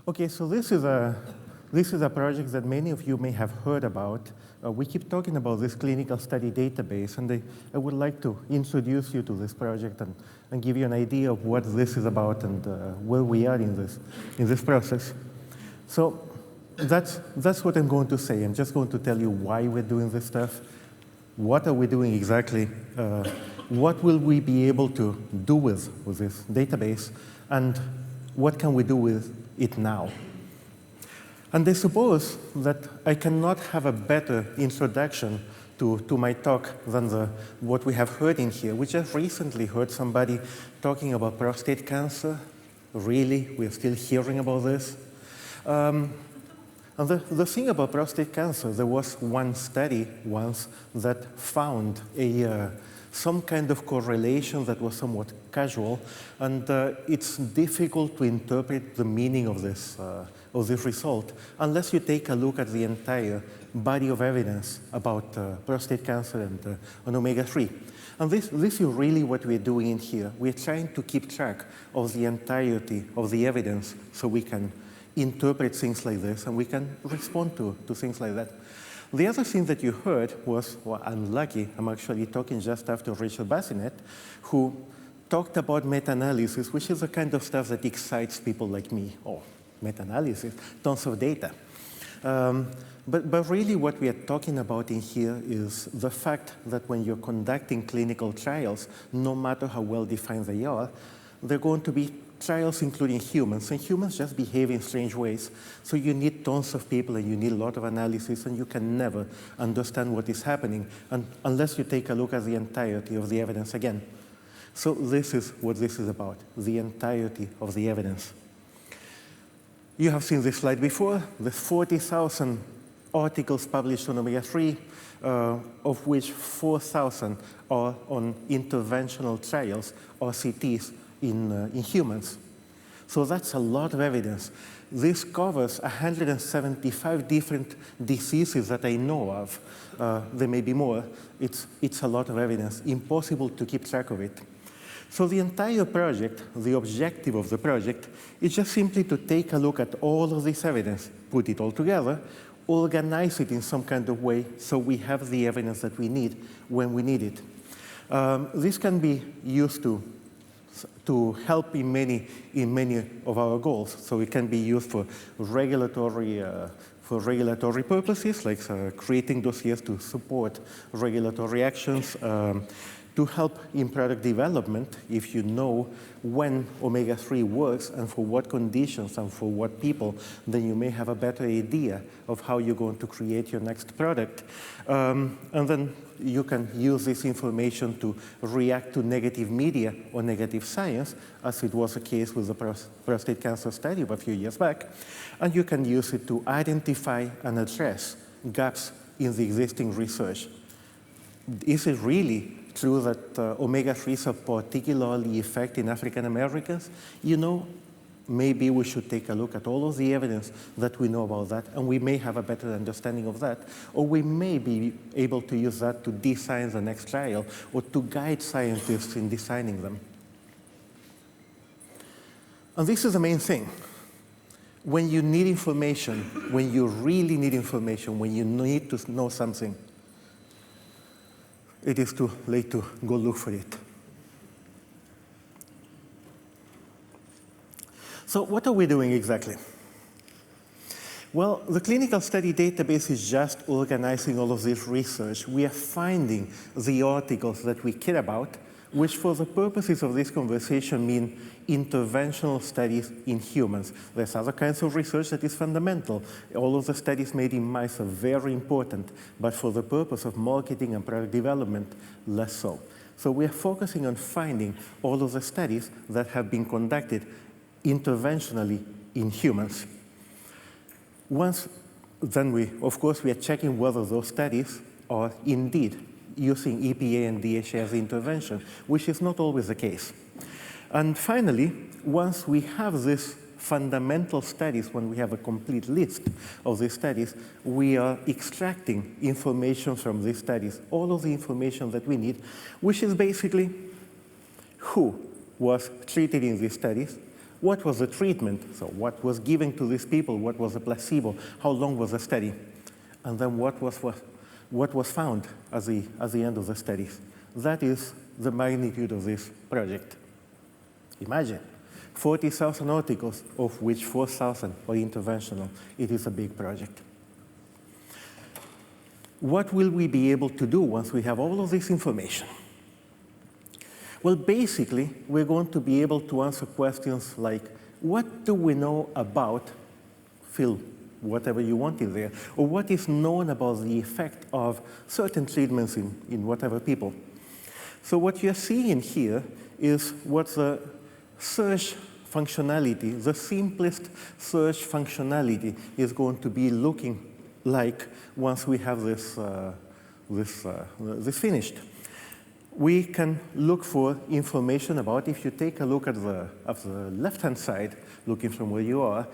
Okay, so this is a project that many of you may have heard about. We keep talking about this clinical study database, and I would like to introduce you to this project and give you an idea of what this is about and where we are in this process. So that's what I'm going to say. I'm just going to tell you why we're doing this stuff, what are we doing exactly, what will we be able to do with this database, and what can we do with it now. And I suppose that I cannot have a better introduction to my talk than what we have heard in here. We just recently heard somebody talking about prostate cancer. Really? We're still hearing about this? And the thing about prostate cancer, there was one study once that found some kind of correlation that was somewhat casual, and it's difficult to interpret the meaning of this result unless you take a look at the entire body of evidence about prostate cancer and omega-3. And this is really what we're doing in here. We're trying to keep track of the entirety of the evidence so we can interpret things like this and we can respond to things like that. The other thing that you heard was, well, I'm lucky, I'm actually talking just after Richard Bassinet, who talked about meta-analysis, which is the kind of stuff that excites people like me. Oh, meta-analysis, tons of data. But really what we are talking about in here is the fact that when you're conducting clinical trials, no matter how well defined they are, they're going to be trials including humans, and humans just behave in strange ways. So you need tons of people and you need a lot of analysis, and you can never understand what is happening unless you take a look at the entirety of the evidence again. So this is what this is about, the entirety of the evidence. You have seen this slide before. There's 40,000 articles published on omega-3, of which 4,000 are on interventional trials, or CTs, in humans. So that's a lot of evidence. This covers 175 different diseases that I know of. There may be more. It's a lot of evidence, impossible to keep track of it. So the entire project, the objective of the project, is just simply to take a look at all of this evidence, put it all together, organize it in some kind of way so we have the evidence that we need when we need it. This can be used to help in many of our goals. So it can be used for regulatory purposes, like creating dossiers to support regulatory actions, to help in product development. If you know when omega-3 works and for what conditions and for what people, then you may have a better idea of how you're going to create your next product. And then you can use this information to react to negative media or negative science, as it was the case with the prostate cancer study a few years back. And you can use it to identify and address gaps in the existing research. Is it really true that omega-3s are particularly effective in African Americans? You know, maybe we should take a look at all of the evidence that we know about that, and we may have a better understanding of that, or we may be able to use that to design the next trial or to guide scientists in designing them. And this is the main thing. When you need information, when you really need information, when you need to know something, it is too late to go look for it. So what are we doing exactly? Well, the clinical study database is just organizing all of this research. We are finding the articles that we care about, which for the purposes of this conversation mean interventional studies in humans. There's other kinds of research that is fundamental. All of the studies made in mice are very important, but for the purpose of marketing and product development, less so. So we are focusing on finding all of the studies that have been conducted interventionally in humans. Then we are checking whether those studies are indeed using EPA and DHA as intervention, which is not always the case. And finally, once we have these fundamental studies, when we have a complete list of these studies, we are extracting information from these studies, all of the information that we need, which is basically who was treated in these studies, What was the treatment? So what was given to these people? What was the placebo? How long was the study? And then what was found at the end of the studies? That is the magnitude of this project. Imagine, 40,000 articles, of which 4,000 are interventional. It is a big project. What will we be able to do once we have all of this information? Well, basically, we're going to be able to answer questions like, what do we know about, fill whatever you want in there, or what is known about the effect of certain treatments in whatever people. So what you're seeing here is what the search functionality, the simplest search functionality is going to be looking like once we have this finished. We can look for information about, if you take a look at the left-hand side, looking from where you are,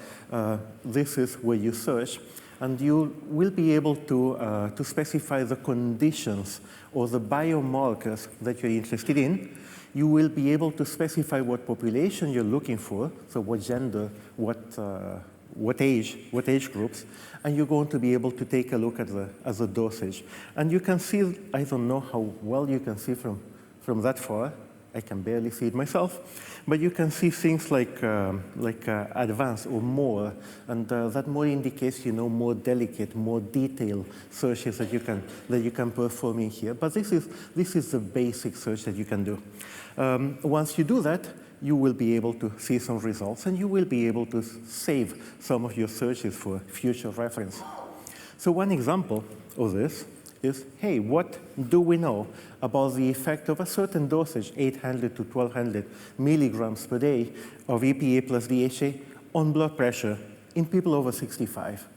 this is where you search, and you will be able to specify the conditions or the biomarkers that you're interested in. You will be able to specify what population you're looking for, so what gender, what age groups, and you're going to be able to take a look at the dosage. And you can see, I don't know how well you can see from that far. I can barely see it myself, but you can see things like advanced or more, and that more indicates, more delicate, more detailed searches that you can perform in here. But this is the basic search that you can do. Once you do that, you will be able to see some results, and you will be able to save some of your searches for future reference. So one example of this is, hey, what do we know about the effect of a certain dosage, 800 to 1200 milligrams per day of EPA plus DHA on blood pressure in people over 65?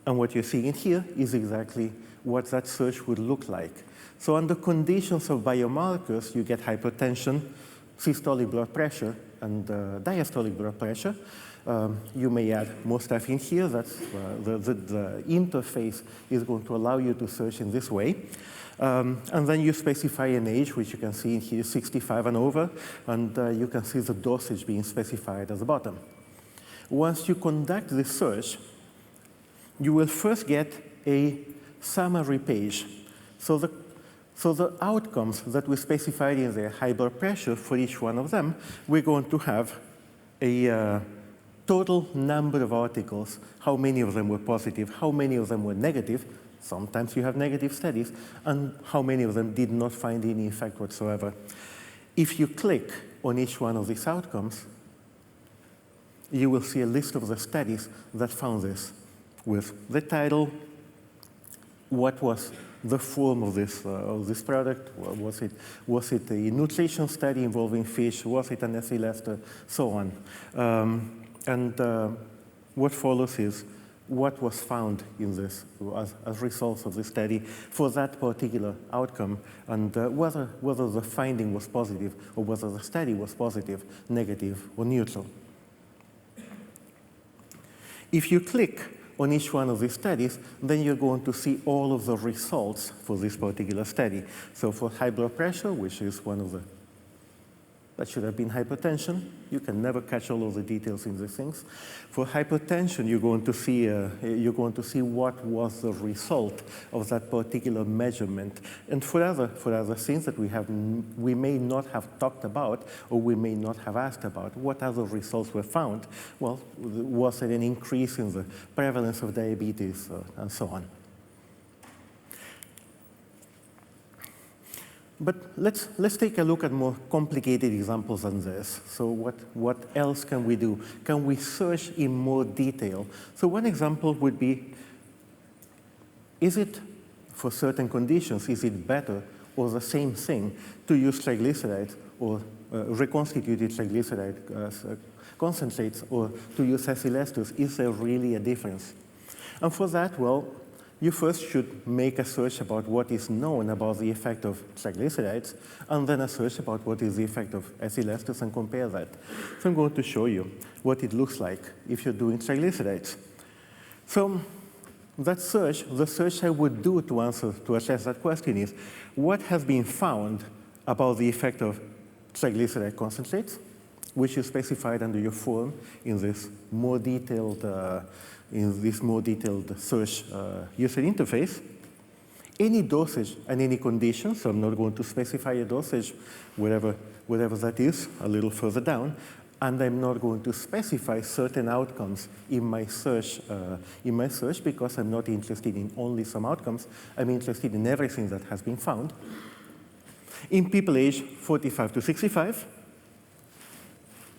And what you're seeing here is exactly what that search would look like. So under conditions of biomarkers, you get hypertension, systolic blood pressure, and diastolic blood pressure. You may add more stuff in here. That's the interface is going to allow you to search in this way. And then you specify an age, which you can see in here, 65 and over, and you can see the dosage being specified at the bottom. Once you conduct this search, you will first get a summary page. So the outcomes that we specified in there, high blood pressure for each one of them, we're going to have a total number of articles, how many of them were positive, how many of them were negative, sometimes you have negative studies, and how many of them did not find any effect whatsoever. If you click on each one of these outcomes, you will see a list of the studies that found this, with the title, what was the form of this product, was it a nutrition study involving fish, was it an acid ester, so on. What follows is what was found in this as results of the study for that particular outcome, and whether the finding was positive or whether the study was positive, negative, or neutral. If you click on each one of these studies, then you're going to see all of the results for this particular study. So for high blood pressure, which is one of the, that should have been hypertension. You can never catch all of the details in these things. For hypertension, you're going to see what was the result of that particular measurement. And for other things that we may not have talked about or we may not have asked about, what other results were found? Well, was there an increase in the prevalence of diabetes and so on? But let's take a look at more complicated examples than this. So what else can we do? Can we search in more detail? So one example would be, is it, for certain conditions, is it better or the same thing to use triglycerides or reconstituted triglyceride concentrates or to use acid esters? Is there really a difference? And for that, well, you first should make a search about what is known about the effect of triglycerides, and then a search about what is the effect of acid esters, and compare that. So I'm going to show you what it looks like if you're doing triglycerides. So that search, the search I would do to assess that question is, what has been found about the effect of triglyceride concentrates which is specified under your form in this more detailed, search user interface. Any dosage and any condition, so I'm not going to specify a dosage, whatever that is, a little further down, and I'm not going to specify certain outcomes in my search because I'm not interested in only some outcomes. I'm interested in everything that has been found. In people aged 45 to 65,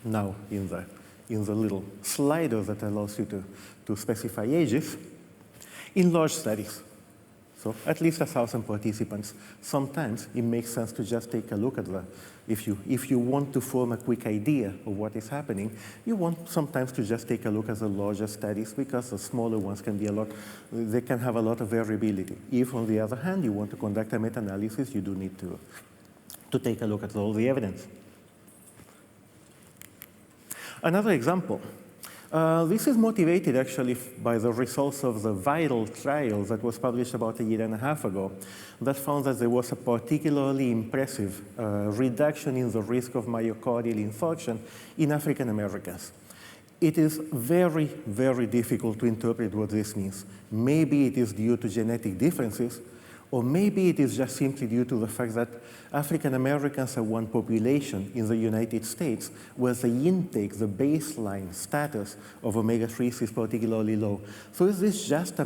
now in the little slider that allows you to specify ages, in large studies, so at least 1,000 participants, sometimes it makes sense to just take a look at if you want to form a quick idea of what is happening, you want sometimes to just take a look at the larger studies because the smaller ones can be they can have a lot of variability. If, on the other hand, you want to conduct a meta-analysis, you do need to take a look at all the evidence. Another example. This is motivated actually by the results of the viral trial that was published about 1.5 years ago that found that there was a particularly impressive reduction in the risk of myocardial infarction in African Americans. It is very, very difficult to interpret what this means. Maybe it is due to genetic differences, or maybe it is just simply due to the fact that African Americans are one population in the United States where the intake, the baseline status of omega-3s is particularly low. So is this just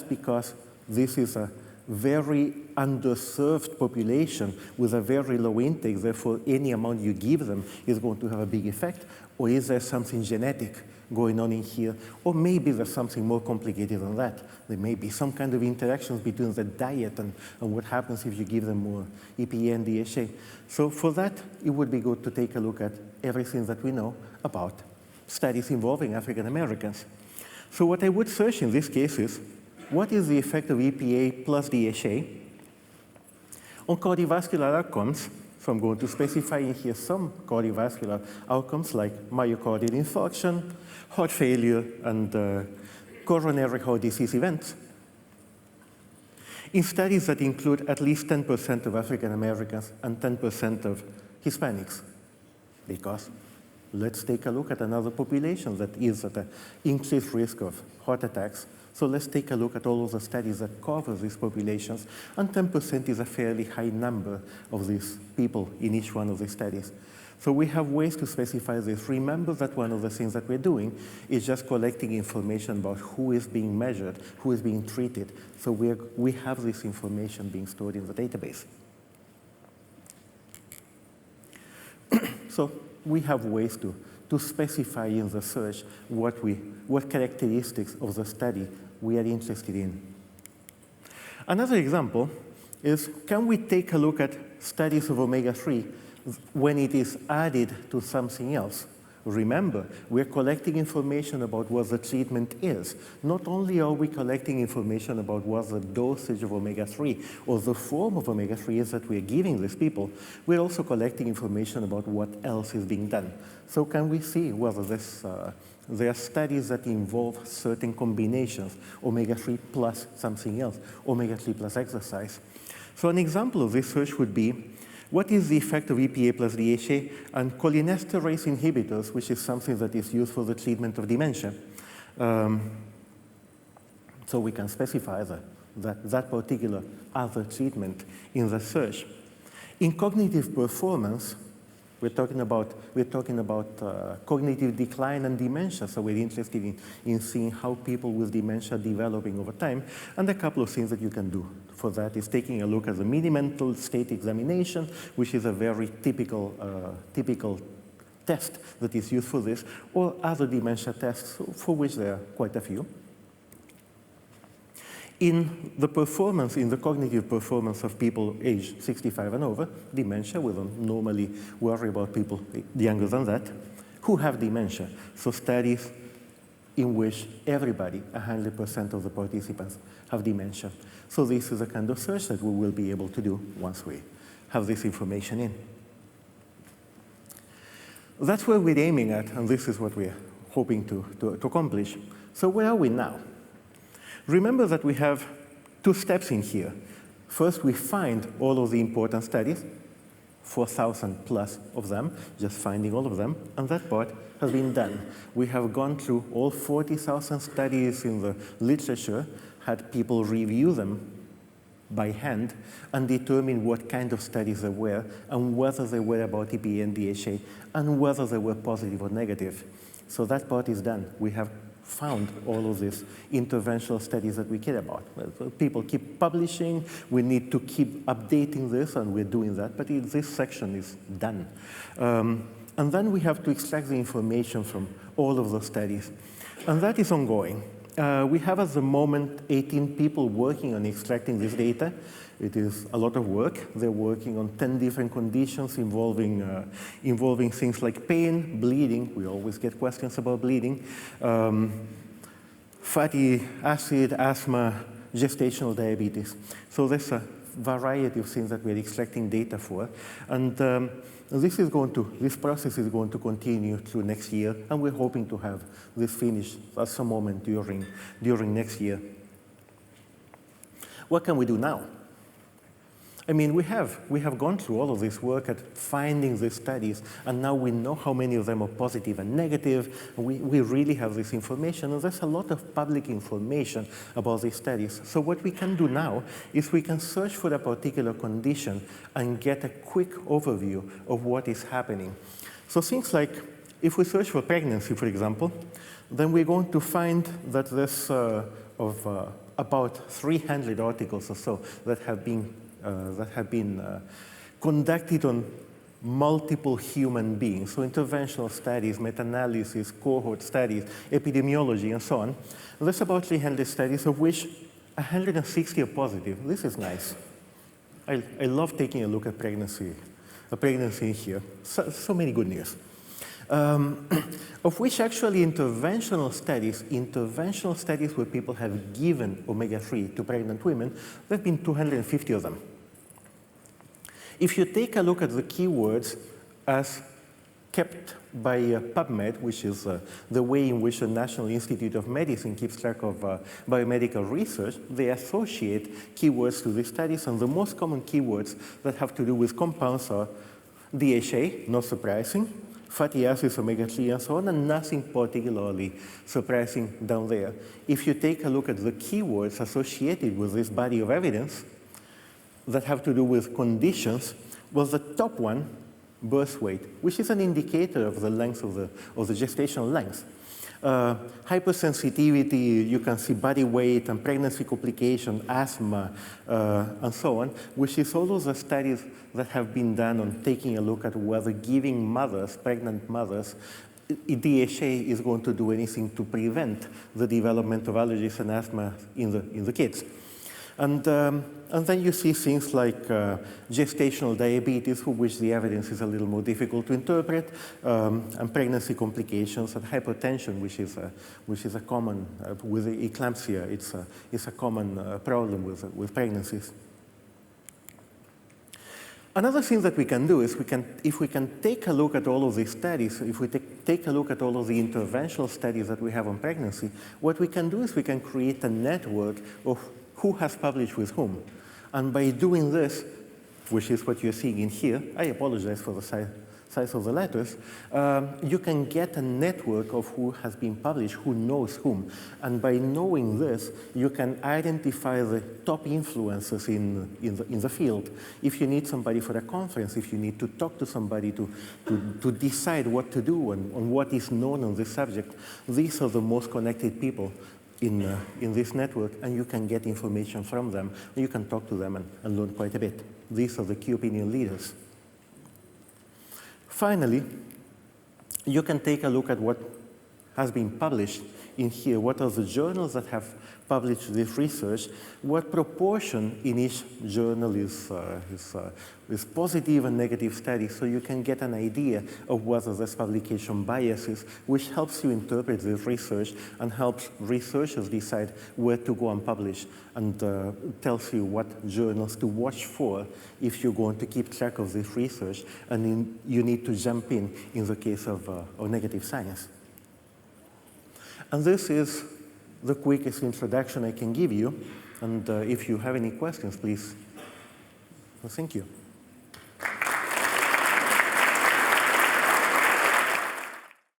because this is a very underserved population with a very low intake, therefore any amount you give them is going to have a big effect? Or is there something genetic going on in here? Or maybe there's something more complicated than that. There may be some kind of interactions between the diet and what happens if you give them more EPA and DHA. So for that, it would be good to take a look at everything that we know about studies involving African Americans. So what I would search in this case is, what is the effect of EPA plus DHA on cardiovascular outcomes? So I'm going to specify in here some cardiovascular outcomes like myocardial infarction, heart failure, and coronary heart disease events. In studies that include at least 10% of African Americans and 10% of Hispanics. Because let's take a look at another population that is at an increased risk of heart attacks. So let's take a look at all of the studies that cover these populations, and 10% is a fairly high number of these people in each one of these studies. So we have ways to specify this. Remember that one of the things that we're doing is just collecting information about who is being measured, who is being treated. So we have this information being stored in the database. So we have ways to specify in the search what characteristics of the study we are interested in. Another example is, can we take a look at studies of omega-3 when it is added to something else? Remember, we're collecting information about what the treatment is. Not only are we collecting information about what the dosage of omega-3 or the form of omega-3 is that we're giving these people, we're also collecting information about what else is being done. So can we see whether there are studies that involve certain combinations, omega-3 plus something else, omega-3 plus exercise? So an example of this search would be, what is the effect of EPA plus DHA and cholinesterase inhibitors, which is something that is used for the treatment of dementia? So we can specify that particular other treatment in the search. In cognitive performance, we're talking about cognitive decline and dementia, so we're interested in seeing how people with dementia are developing over time. And a couple of things that you can do for that is taking a look at the mini-mental state examination, which is a very typical test that is used for this, or other dementia tests, for which there are quite a few. In the cognitive performance of people aged 65 and over, dementia, we don't normally worry about people younger than that, who have dementia. So studies in which everybody, 100% of the participants, have dementia. So this is the kind of search that we will be able to do once we have this information in. That's where we're aiming at, and this is what we're hoping to accomplish. So where are we now? Remember that we have two steps in here. First, we find all of the important studies 4,000 plus of them, just finding all of them, and that part has been done. We have gone through all 40,000 studies in the literature, had people review them by hand, and determine what kind of studies there were, and whether they were about EPA and DHA, and whether they were positive or negative. So that part is done. We have found all of these interventional studies that we care about. People keep publishing, we need to keep updating this, and we're doing that, but this section is done. And then we have to extract the information from all of those studies, and that is ongoing. We have at the moment 18 people working on extracting this data. It is a lot of work. They're working on 10 different conditions involving things like pain, bleeding. We always get questions about bleeding, fatty acid, asthma, gestational diabetes. So there's a variety of things that we're extracting data for. And this process is going to continue through next year, and we're hoping to have this finished at some moment during next year. What can we do now? I mean, we have gone through all of this work at finding these studies, and now we know how many of them are positive and negative. We really have this information, and there's a lot of public information about these studies. So what we can do now is we can search for a particular condition and get a quick overview of what is happening. So things like, if we search for pregnancy, for example, then we're going to find that there's about 300 articles or so that have been conducted on multiple human beings, so interventional studies, meta-analysis, cohort studies, epidemiology, and so on. And there's about 300 studies, of which 160 are positive. This is nice. I love taking a look at pregnancy here. So many good news. Of which actually interventional studies where people have given omega-3 to pregnant women, there have been 250 of them. If you take a look at the keywords as kept by PubMed, which is the way in which the National Institute of Medicine keeps track of biomedical research, they associate keywords to these studies, and the most common keywords that have to do with compounds are DHA, not surprising, fatty acids, omega-3, and so on, and nothing particularly surprising down there. If you take a look at the keywords associated with this body of evidence that have to do with conditions, well, the top one, birth weight, which is an indicator of the length of the gestational length. Hypersensitivity, you can see body weight and pregnancy complication, asthma, and so on, which is all of the studies that have been done on taking a look at whether giving mothers, pregnant mothers, DHA is going to do anything to prevent the development of allergies and asthma in the kids. And then you see things like gestational diabetes, for which the evidence is a little more difficult to interpret, and pregnancy complications, and hypertension, which is a common, with eclampsia, it's a common problem with pregnancies. Another thing that we can do is if we can take a look at all of these studies, if we take a look at all of the interventional studies that we have on pregnancy, what we can do is we can create a network of who has published with whom. And by doing this, which is what you're seeing in here, I apologize for the size of the letters, you can get a network of who has been published, who knows whom. And by knowing this, you can identify the top influencers in the field. If you need somebody for a conference, if you need to talk to somebody to decide what to do and on what is known on this subject, these are the most connected people in this network, and you can get information from them. You can talk to them and learn quite a bit. These are the key opinion leaders. Finally, you can take a look at what has been published in here. What are the journals that have published this research? What proportion in each journal is positive and negative studies, so you can get an idea of whether there's publication biases, which helps you interpret this research and helps researchers decide where to go and publish, and tells you what journals to watch for if you're going to keep track of this research and you need to jump in the case of negative science. And this is the quickest introduction I can give you. And if you have any questions, please. Well, thank you.